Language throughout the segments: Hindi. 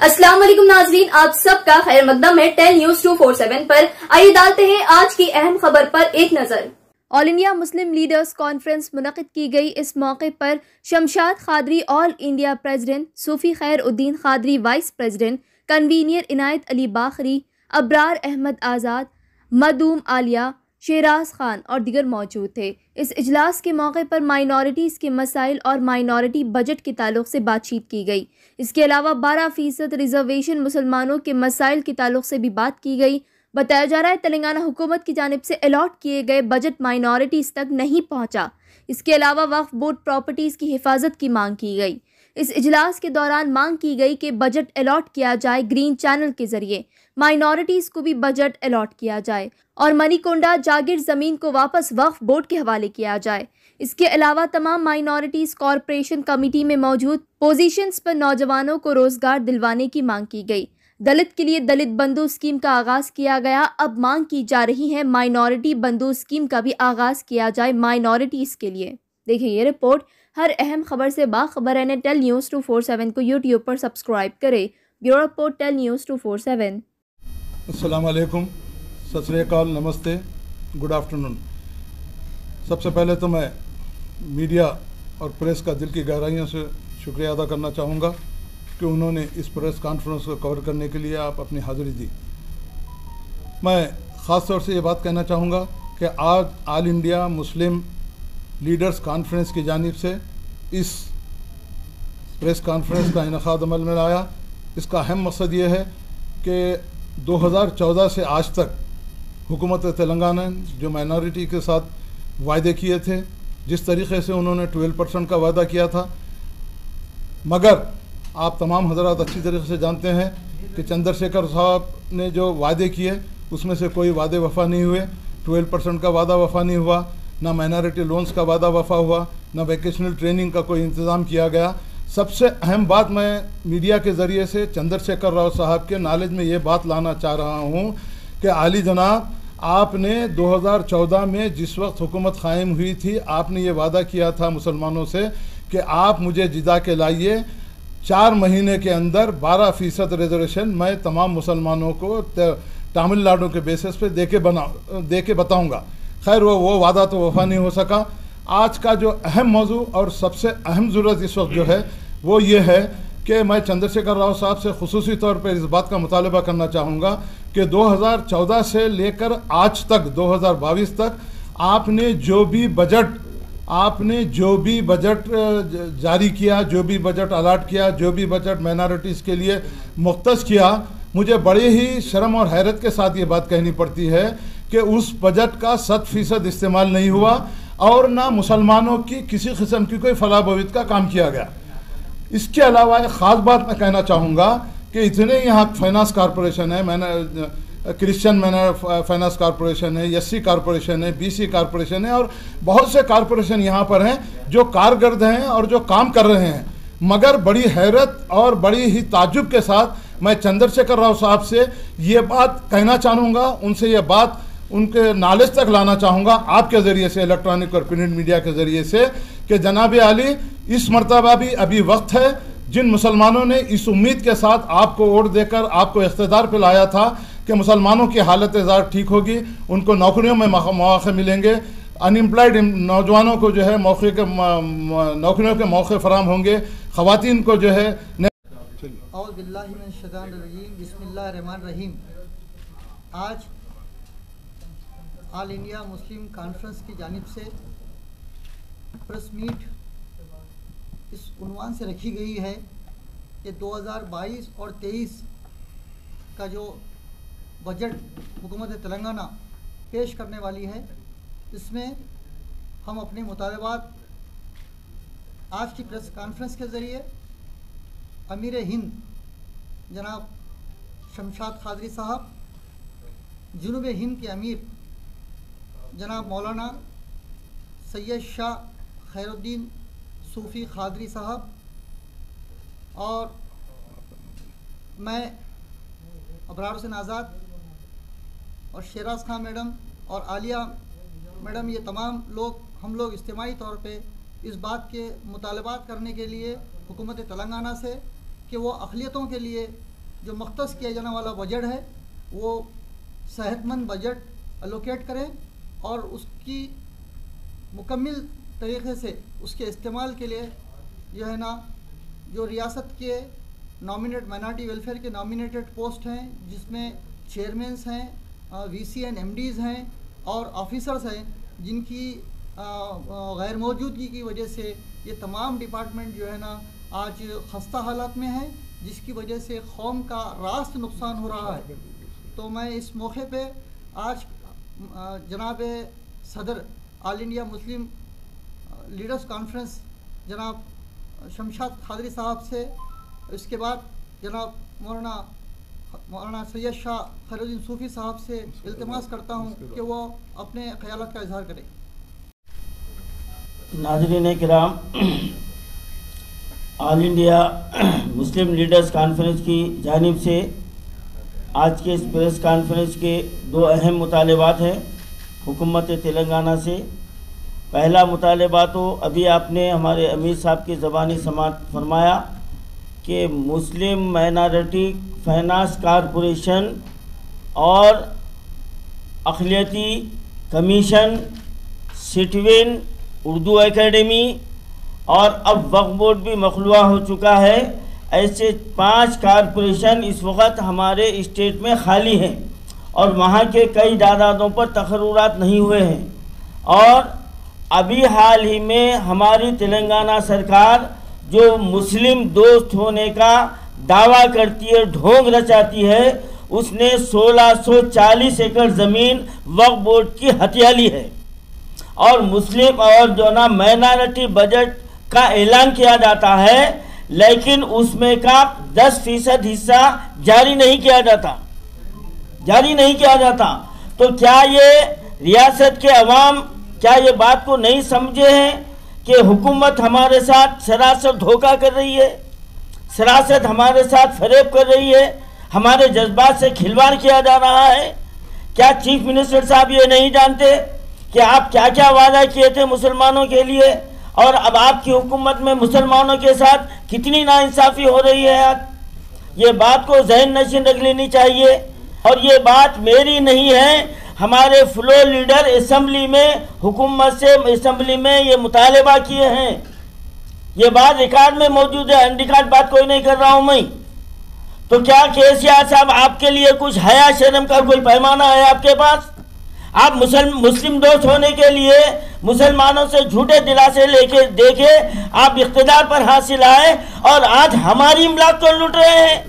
अस्सलाम वालेकुम नाजरीन, आप सबका खैर मकदम है 10 न्यूज 247 पर। आइए डालते हैं आज की अहम खबर पर एक नजर। All India Muslim leaders conference मुनक़िद की गई। इस मौके पर Shamshad Khadri all India president, Sufi Khairuddin Khadri vice president, convener Inayat Ali Bakhri, Abrar Ahmed Azad, Madoom Aliya, Sheraz Khan और दीगर मौजूद थे। इस इजलास के मौके पर माइनॉरिटीज़ के मसाइल और माइनॉरिटी बजट के ताल्लुक से बातचीत की गई। इसके अलावा 12% रिजर्वेशन मुसलमानों के मसाइल के ताल्लुक से भी बात की गई। बताया जा रहा है तेलंगाना हुकूमत की जानिब से अलॉट किए गए बजट माइनॉरिटीज़ तक नहीं पहुंचा। इसके अलावा वक्फ बोर्ड प्रॉपर्टीज़ की हिफाजत की मांग की गई। इस इजलास के दौरान मांग की गई कि बजट अलॉट किया जाए ग्रीन चैनल के जरिए, माइनॉरिटीज़ को भी बजट अलॉट किया जाए और मनीकोंडा जागीर ज़मीन को वापस वक्फ बोर्ड के हवाले किया जाए। इसके अलावा तमाम माइनॉरिटीज़ कॉरपोरेशन कमेटी में मौजूद पोजीशंस पर नौजवानों को रोजगार दिलवाने की मांग की गई। दलित के लिए दलित बंधु स्कीम का आगाज़ किया गया। अब मांग की जा रही है माइनॉरिटी बंधु स्कीम का भी आगाज़ किया जाए माइनॉरिटीज़ के लिए। देखिए ये रिपोर्ट। हर अहम खबर से बाखबर रहने टेल न्यूज़ 247 को यूट्यूब पर सब्सक्राइब करें। Bureau report tell news 247। अस्सलाम वालेकुम, सत श्री अकाल, नमस्ते, गुड आफ्टरनून। सबसे पहले तो मैं मीडिया और प्रेस का दिल की गहराइयों से शुक्रिया अदा करना चाहूँगा कि उन्होंने इस प्रेस कॉन्फ्रेंस को कवर करने के लिए आप अपनी हाज़िरी दी। मैं ख़ास तौर से ये बात कहना चाहूँगा कि आज all India Muslim leaders conference की जानिब से इस प्रेस कॉन्फ्रेंस का इनेकाद अमल में आया। इसका अहम मकसद ये है कि 2014 से आज तक हुकूमत तेलंगाना जो माइनॉरिटी के साथ वायदे किए थे, जिस तरीक़े से उन्होंने 12% का वादा किया था, मगर आप तमाम हजरात अच्छी तरीके से जानते हैं कि चंद्रशेखर साहब ने जो वादे किए उसमें से कोई वादे वफ़ा नहीं हुए। 12% का वादा वफ़ा नहीं हुआ, ना माइनॉरिटी लोन्स का वादा वफ़ा हुआ, ना वोकेशनल ट्रेनिंग का कोई इंतज़ाम किया गया। सबसे अहम बात मैं मीडिया के ज़रिए से चंद्रशेखर राव साहब के नॉलेज में ये बात लाना चाह रहा हूँ कि आली जनाब, आपने 2014 में जिस वक्त हुकूमत कायम हुई थी, आपने ये वादा किया था मुसलमानों से कि आप मुझे जिदा के लाइए, 4 महीने के अंदर 12% रिजर्वेशन मैं तमाम मुसलमानों को तमिलनाडु के बेसिस पे दे के बताऊँगा। खैर वो वादा तो वफा नहीं हो सका। आज का जो अहम मौजू और सबसे अहम ज़रूरत इस वक्त जो है वो ये है कि मैं चंद्रशेखर राव साहब से खुसूसी तौर पर इस बात का मुतालबा करना चाहूँगा कि 2014 से लेकर आज तक 2022 तक आपने जो भी बजट जारी किया, जो भी बजट अलाट किया, जो भी बजट माइनॉरिटीज़ के लिए मुख्तस किया, मुझे बड़े ही शर्म और हैरत के साथ ये बात कहनी पड़ती है कि उस बजट का 100% इस्तेमाल नहीं हुआ और ना मुसलमानों की किसी किस्म की कोई फलाह बहबूद का काम किया गया। इसके अलावा एक ख़ास बात मैं कहना चाहूँगा कि इतने यहाँ फाइनेंस कॉरपोरेशन है, क्रिश्चियन फाइनेंस कॉरपोरेशन है, एससी कॉरपोरेशन है, बीसी कॉरपोरेशन है और बहुत से कॉरपोरेशन यहाँ पर हैं जो कारगर्द हैं और जो काम कर रहे हैं। मगर बड़ी हैरत और बड़ी ही ताज्जुब के साथ मैं चंद्रशेखर राव साहब से ये बात कहना चाहूँगा, उनसे ये बात उनके नॉलेज तक लाना चाहूँगा आपके ज़रिए से, इलेक्ट्रॉनिक और प्रिंट मीडिया के ज़रिए से, कि जनाब आली, इस मरतबा भी अभी वक्त है। जिन मुसलमानों ने इस उम्मीद के साथ आपको वोट देकर आपको इख्तिदार पर लाया था कि मुसलमानों की हालत ज़ार ठीक होगी, उनको नौकरियों में मौक़े मिलेंगे, अनएम्प्लॉयड नौजवानों को जो है नौकरियों के मौक़े फराम होंगे, ख़वातीन को जो है बिस्मिल्लाहिर्रहमानिर्रहीम। आज ऑल इंडिया मुस्लिम कॉन्फ्रेंस की जानिब से प्रेस मीट इस उन्वान से रखी गई है कि 2022 और 23 का जो बजट हुकूमत तेलंगाना पेश करने वाली है, इसमें हम अपने मुतालबात आज की प्रेस कॉन्फ्रेंस के ज़रिए अमीर हिंद जनाब शमशाद खादरी साहब, जुनूब हिंद के अमीर जनाब मौलाना सैयद शाह खैरुद्दीन सूफ़ी खादरी साहब और मैं अब्रार हुसैन आज़ाद और शेराज खान मैडम और आलिया मैडम, ये तमाम लोग हम लोग इज्तिमाई तौर पे इस बात के मुतालबात करने के लिए हुकूमत तेलंगाना से कि वो अक़लियतों के लिए जो मख्तस किया जाने वाला बजट है वो सेहतमंद बजट एलोकेट करें और उसकी मुकम्मल तरीक़े से उसके इस्तेमाल के लिए जो है ना, जो रियासत के नॉमिनेट माइनॉरिटी वेलफेयर के नॉमिनेटेड पोस्ट हैं, जिसमें चेयरमैन्स हैं, वीसी एंड एमडीज़ हैं और ऑफिसर्स हैं, जिनकी गैर मौजूदगी की वजह से ये तमाम डिपार्टमेंट जो है ना आज खस्ता हालत में है, जिसकी वजह से कौम का रास्त नुकसान हो रहा है। तो मैं इस मौके पे आज जनाब सदर all India Muslim leaders conference जनाब शमशाद खादरी साहब से, इसके बाद जनाब मौलाना सैयद शाह खैरुद्दीन सूफ़ी साहब से इल्तिमास करता हूँ कि वो अपने ख्यालात का इजहार करें। नाज़रीन किराम, all India Muslim leaders conference की जानिब से आज के इस प्रेस कॉन्फ्रेंस के दो अहम मुतालबात हैं हुकूमत तेलंगाना से। पहला मुतालबा तो अभी आपने हमारे अमीर साहब की ज़बानी समाअत फरमाया कि मुस्लिम माइनॉरिटी फाइनेंस कॉरपोरेशन और अक़लियती कमीशन, सिटविन, उर्दू एकेडमी और अब वक्फ बोर्ड भी मखलूआ हो चुका है। ऐसे 5 कॉरपोरेशन इस वक्त हमारे स्टेट में खाली हैं और वहाँ के कई दादादों पर तकर्रुरात नहीं हुए हैं। और अभी हाल ही में हमारी तेलंगाना सरकार जो मुस्लिम दोस्त होने का दावा करती है, ढोंग रचाती है, उसने 1640 एकड़ ज़मीन वक्फ बोर्ड की हत्या ली है और मुस्लिम और जो ना माइनॉरिटी बजट का ऐलान किया जाता है, लेकिन उसमें का 10% हिस्सा जारी नहीं किया जाता। तो क्या ये रियासत के अवाम क्या ये बात को नहीं समझे हैं कि हुकूमत हमारे साथ सरासर धोखा कर रही है, सरासर हमारे साथ फरेब कर रही है, हमारे जज्बात से खिलवाड़ किया जा रहा है? क्या चीफ मिनिस्टर साहब ये नहीं जानते कि आप क्या क्या वादा किए थे मुसलमानों के लिए और अब आपकी हुकूमत में मुसलमानों के साथ कितनी नाइंसाफ़ी हो रही है? आज ये बात को जहन नशीन रख लेनी चाहिए। और ये बात मेरी नहीं है, हमारे फ्लोर लीडर असम्बली में हुकूमत से असम्बली में ये मुतालबा किए हैं। ये बात रिकॉर्ड में मौजूद है, अनरिकॉर्ड बात कोई नहीं कर रहा हूँ मैं। तो क्या केसीआर साहब आपके लिए कुछ हया शर्म का कोई पैमाना है आपके पास? आप मुस्लिम दोस्त होने के लिए मुसलमानों से झूठे दिलासे लेके देके आप इख्तिदार पर हासिल आए और आज हमारी इमलाक को लूट रहे हैं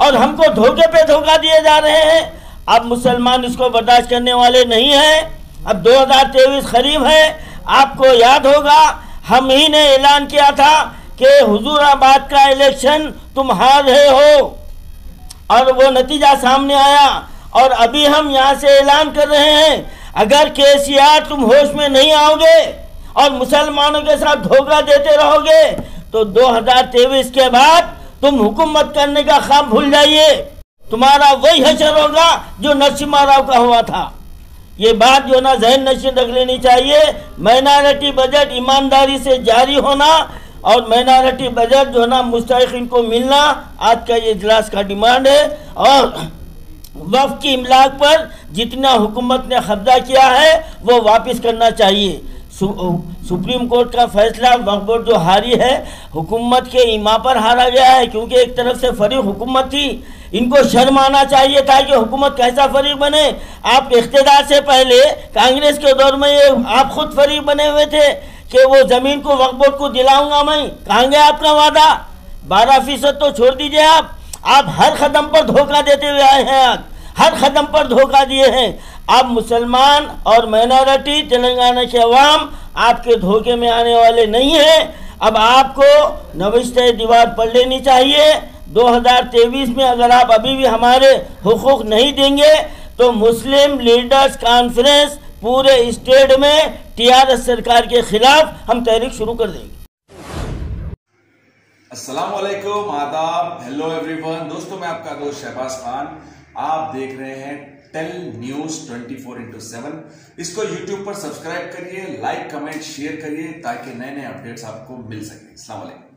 और हमको धोखे पे धोखा दिए जा रहे हैं। अब मुसलमान इसको बर्दाश्त करने वाले नहीं हैं। अब 2023 करीब है, आपको याद होगा हम ही ने ऐलान किया था कि हुजूराबाद का इलेक्शन तुम हार रहे हो और वो नतीजा सामने आया और अभी हम यहाँ से ऐलान कर रहे हैं, अगर केसीआर तुम होश में नहीं आओगे और मुसलमानों के साथ धोखा देते रहोगे तो 2023 के बाद तुम हुकूमत करने का ख्वाब भूल जाइए। तुम्हारा वही हशर होगा जो नरसिम्हा राव का हुआ था। ये बात जो ना जहन नशीन रख लेनी चाहिए। माइनॉरिटी बजट ईमानदारी से जारी होना और माइनॉरिटी बजट जो ना मुस्तहिक़ीन को मिलना आज का ये इजलास का डिमांड है। और वक्फ की इमलाक पर जितना हुकूमत ने कब्जा किया है वो वापस करना चाहिए। सुप्रीम कोर्ट का फैसला वक्फ बोर्ड जो हारी है हुकूमत के ईमा पर हारा गया है, क्योंकि एक तरफ से फरीक हुकूमत थी। इनको शर्म आना चाहिए था कि हुकूमत कैसा फरीक बने। आप इख्तिदार से पहले कांग्रेस के दौर में ये आप खुद फरीक बने हुए थे कि वो ज़मीन को वक्फ बोर्ड को दिलाऊंगा मैं। कहाँ गया आपका वादा? 12% तो छोड़ दीजिए। आप हर कदम पर धोखा देते हुए आए हैं, आज हर कदम पर धोखा दिए हैं। आप मुसलमान और माइनॉरिटी तेलंगाना के अवाम आपके धोखे में आने वाले नहीं हैं। अब आपको नविश्ते दीवार पढ़ लेनी चाहिए। 2023 में अगर आप अभी भी हमारे हुकूक नहीं देंगे तो मुस्लिम लीडर्स कॉन्फ्रेंस पूरे स्टेट में टीआरएस सरकार के खिलाफ हम तहरीक शुरू कर देंगे। अस्सलाम वालेकुम, आदाब, हेलो एवरीवन। दोस्तों मैं आपका दोस्त शहबाज खान, आप देख रहे हैं टेल न्यूज 24/7। इसको यूट्यूब पर सब्सक्राइब करिए, लाइक कमेंट शेयर करिए ताकि नए नए अपडेट्स आपको मिल सके। अस्सलाम वालेकुम।